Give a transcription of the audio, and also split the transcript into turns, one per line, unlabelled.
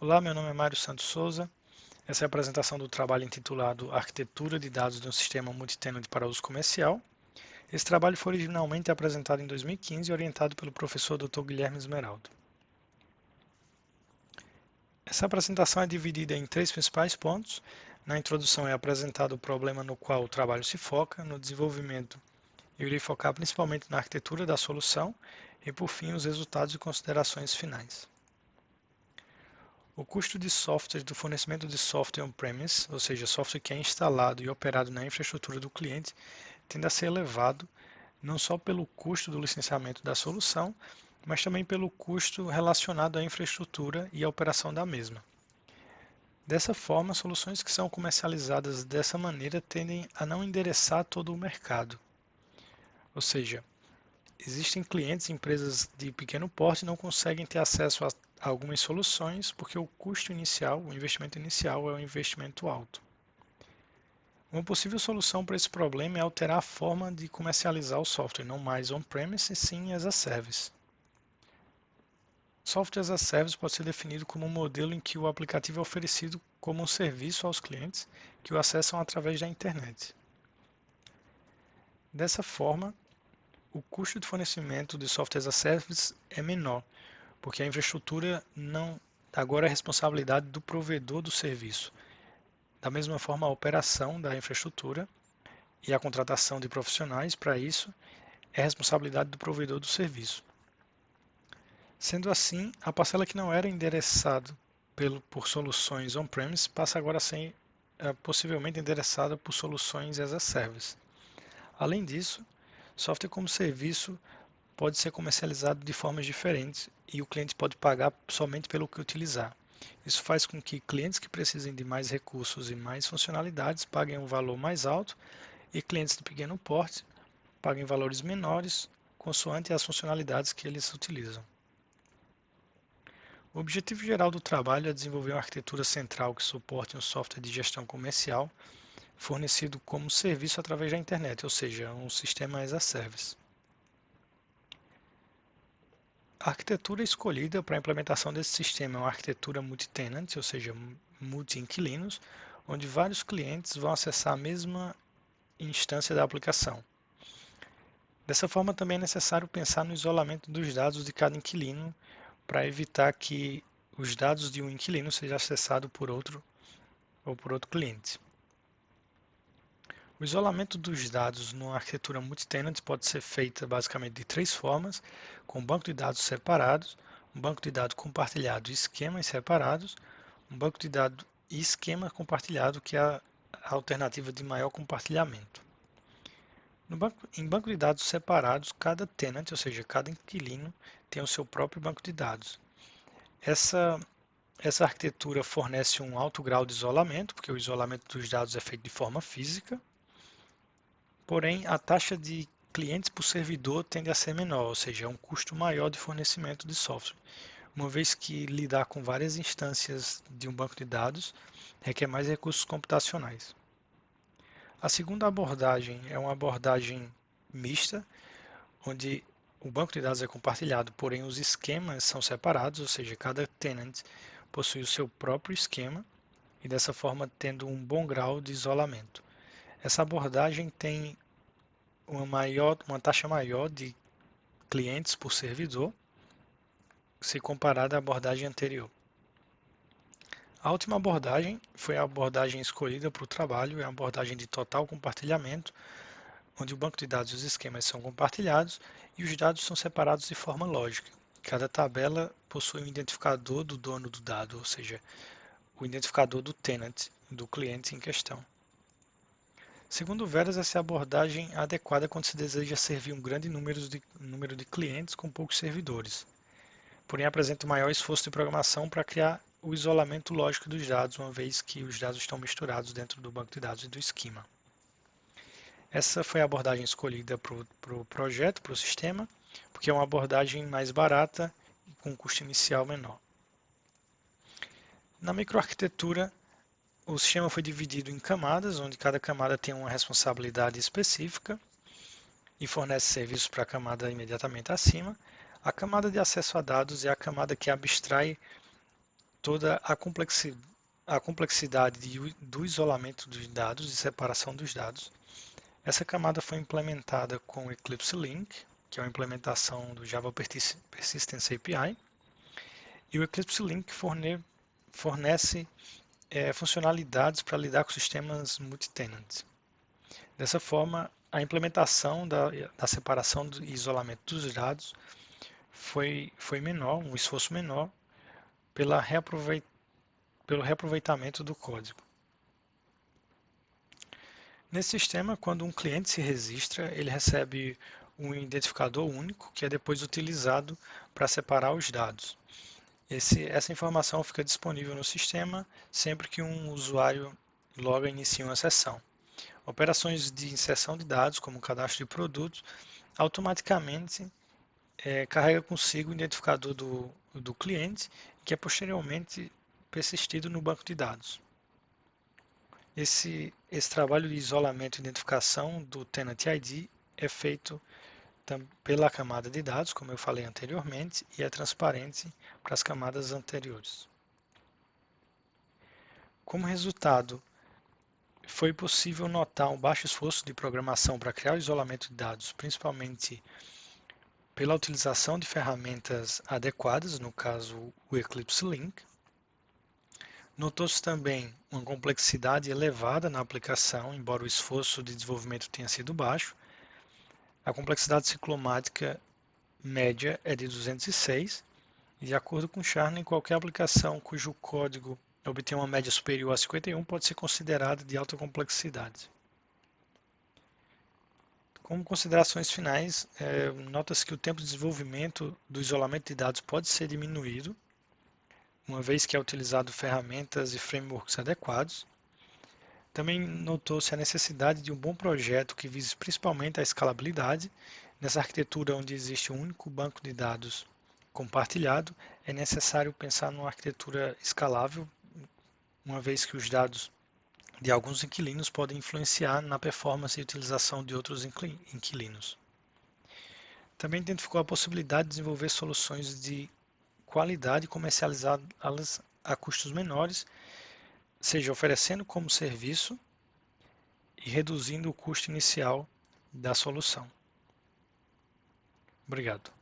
Olá, meu nome é Mário Santos Souza. Essa é a apresentação do trabalho intitulado Arquitetura de dados de um sistema multitenant para uso comercial. Esse trabalho foi originalmente apresentado em 2015 e orientado pelo professor Dr. Guilherme Esmeraldo. Essa apresentação é dividida em três principais pontos. Na introdução é apresentado o problema no qual o trabalho se foca. No desenvolvimento, eu irei focar principalmente na arquitetura da solução e, por fim, os resultados e considerações finais. O custo de software do fornecimento de software on-premise, ou seja, software que é instalado e operado na infraestrutura do cliente, tende a ser elevado não só pelo custo do licenciamento da solução, mas também pelo custo relacionado à infraestrutura e à operação da mesma. Dessa forma, soluções que são comercializadas dessa maneira tendem a não endereçar todo o mercado. Ou seja, existem clientes e empresas de pequeno porte que não conseguem ter acesso a algumas soluções porque o custo inicial, o investimento inicial é um investimento alto. Uma possível solução para esse problema é alterar a forma de comercializar o software, não mais on-premise, sim as a service. Software as a service pode ser definido como um modelo em que o aplicativo é oferecido como um serviço aos clientes que o acessam através da internet. Dessa forma, o custo de fornecimento de software as a service é menor, porque a infraestrutura não agora é responsabilidade do provedor do serviço. Da mesma forma, a operação da infraestrutura e a contratação de profissionais para isso é responsabilidade do provedor do serviço. Sendo assim, a parcela que não era endereçada por soluções on-premise passa agora a ser possivelmente endereçada por soluções as a service. Além disso, software como serviço pode ser comercializado de formas diferentes e o cliente pode pagar somente pelo que utilizar. Isso faz com que clientes que precisem de mais recursos e mais funcionalidades paguem um valor mais alto e clientes de pequeno porte paguem valores menores consoante as funcionalidades que eles utilizam. O objetivo geral do trabalho é desenvolver uma arquitetura central que suporte um software de gestão comercial fornecido como serviço através da internet, ou seja, um sistema as a service. A arquitetura escolhida para a implementação desse sistema é uma arquitetura multi-tenant, ou seja, multi-inquilinos, onde vários clientes vão acessar a mesma instância da aplicação. Dessa forma, também é necessário pensar no isolamento dos dados de cada inquilino para evitar que os dados de um inquilino sejam acessados por outro ou por outro cliente. O isolamento dos dados numa arquitetura multi-tenant pode ser feita basicamente de três formas, com um banco de dados separados, um banco de dados compartilhado e esquemas separados, um banco de dados e esquema compartilhado, que é a alternativa de maior compartilhamento. Em banco de dados separados, cada tenant, ou seja, cada inquilino, tem o seu próprio banco de dados. Essa arquitetura fornece um alto grau de isolamento, porque o isolamento dos dados é feito de forma física. Porém, a taxa de clientes por servidor tende a ser menor, ou seja, é um custo maior de fornecimento de software, uma vez que lidar com várias instâncias de um banco de dados requer mais recursos computacionais. A segunda abordagem é uma abordagem mista, onde o banco de dados é compartilhado, porém os esquemas são separados, ou seja, cada tenant possui o seu próprio esquema e dessa forma tendo um bom grau de isolamento. Essa abordagem tem uma taxa maior de clientes por servidor, se comparada à abordagem anterior. A última abordagem foi a abordagem escolhida para o trabalho, é a abordagem de total compartilhamento, onde o banco de dados e os esquemas são compartilhados e os dados são separados de forma lógica. Cada tabela possui um identificador do dono do dado, ou seja, o identificador do tenant, do cliente em questão. Segundo Veras, essa é a abordagem adequada quando se deseja servir um grande número de clientes com poucos servidores. Porém, apresenta um maior esforço de programação para criar o isolamento lógico dos dados, uma vez que os dados estão misturados dentro do banco de dados e do esquema. Essa foi a abordagem escolhida para o projeto, para o sistema, porque é uma abordagem mais barata e com um custo inicial menor. Na microarquitetura, o sistema foi dividido em camadas, onde cada camada tem uma responsabilidade específica e fornece serviços para a camada imediatamente acima. A camada de acesso a dados é a camada que abstrai toda a complexidade do isolamento dos dados e separação dos dados. Essa camada foi implementada com o Eclipse Link, que é uma implementação do Java Persistence API, e o Eclipse Link fornece funcionalidades para lidar com sistemas multi-tenant. Dessa forma, a implementação da separação e isolamento dos dados foi menor, um esforço menor, pelo reaproveitamento do código. Nesse sistema, quando um cliente se registra, ele recebe um identificador único que é depois utilizado para separar os dados. Essa informação fica disponível no sistema sempre que um usuário loga e inicia uma sessão. Operações de inserção de dados, como o cadastro de produtos, automaticamente carrega consigo o identificador do cliente, que é posteriormente persistido no banco de dados. Esse trabalho de isolamento e identificação do Tenant ID é feito pela camada de dados, como eu falei anteriormente, e é transparente para as camadas anteriores. Como resultado, foi possível notar um baixo esforço de programação para criar o isolamento de dados, principalmente pela utilização de ferramentas adequadas, no caso o Eclipse Link. Notou-se também uma complexidade elevada na aplicação, embora o esforço de desenvolvimento tenha sido baixo. A complexidade ciclomática média é de 206, e de acordo com Charney, qualquer aplicação cujo código obtenha uma média superior a 51 pode ser considerada de alta complexidade. Como considerações finais, nota-se que o tempo de desenvolvimento do isolamento de dados pode ser diminuído, uma vez que é utilizado ferramentas e frameworks adequados. Também notou-se a necessidade de um bom projeto que vise principalmente a escalabilidade. Nessa arquitetura onde existe um único banco de dados compartilhado, é necessário pensar numa arquitetura escalável, uma vez que os dados de alguns inquilinos podem influenciar na performance e utilização de outros inquilinos. Também identificou a possibilidade de desenvolver soluções de qualidade e comercializá-las a custos menores, seja oferecendo como serviço e reduzindo o custo inicial da solução. Obrigado.